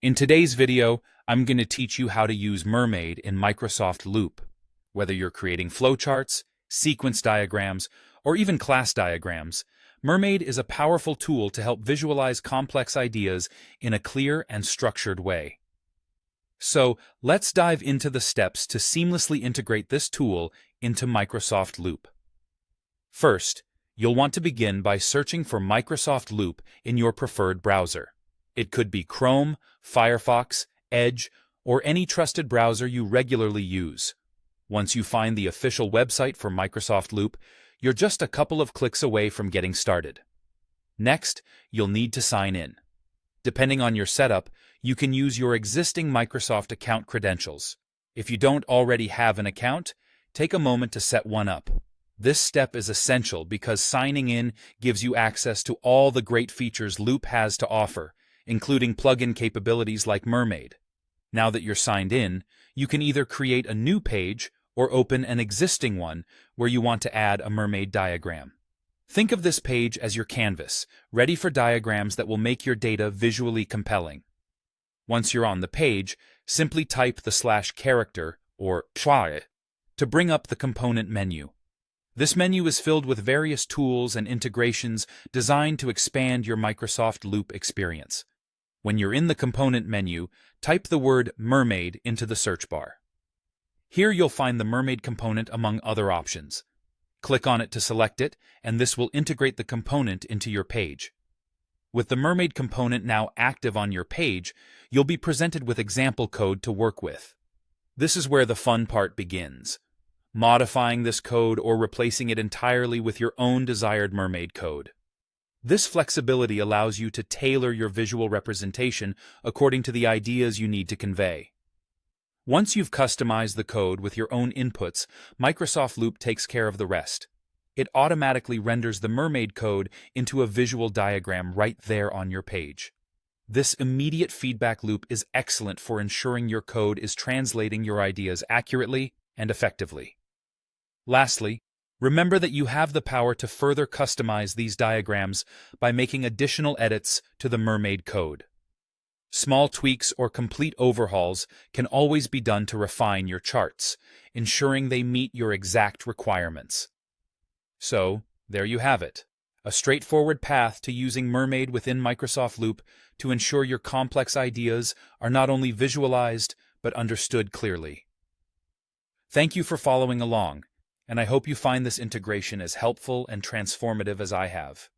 In today's video, I'm going to teach you how to use Mermaid in Microsoft Loop. Whether you're creating flowcharts, sequence diagrams, or even class diagrams, Mermaid is a powerful tool to help visualize complex ideas in a clear and structured way. So, let's dive into the steps to seamlessly integrate this tool into Microsoft Loop. First, you'll want to begin by searching for Microsoft Loop in your preferred browser. It could be Chrome, Firefox, Edge, or any trusted browser you regularly use. Once you find the official website for Microsoft Loop, you're just a couple of clicks away from getting started. Next, you'll need to sign in. Depending on your setup, you can use your existing Microsoft account credentials. If you don't already have an account, take a moment to set one up. This step is essential because signing in gives you access to all the great features Loop has to offer, including plugin capabilities like Mermaid. Now that you're signed in, you can either create a new page or open an existing one where you want to add a Mermaid diagram. Think of this page as your canvas, ready for diagrams that will make your data visually compelling. Once you're on the page, simply type the /character or /. to bring up the component menu. This menu is filled with various tools and integrations designed to expand your Microsoft Loop experience. When you're in the component menu, type the word Mermaid into the search bar. Here you'll find the Mermaid component among other options. Click on it to select it, and this will integrate the component into your page. With the Mermaid component now active on your page, you'll be presented with example code to work with. This is where the fun part begins. Modifying this code or replacing it entirely with your own desired Mermaid code. This flexibility allows you to tailor your visual representation according to the ideas you need to convey. Once you've customized the code with your own inputs, Microsoft Loop takes care of the rest. It automatically renders the Mermaid code into a visual diagram right there on your page. This immediate feedback loop is excellent for ensuring your code is translating your ideas accurately and effectively. Lastly, remember that you have the power to further customize these diagrams by making additional edits to the Mermaid code. Small tweaks or complete overhauls can always be done to refine your charts, ensuring they meet your exact requirements. So, there you have it, a straightforward path to using Mermaid within Microsoft Loop to ensure your complex ideas are not only visualized, but understood clearly. Thank you for following along, and I hope you find this integration as helpful and transformative as I have.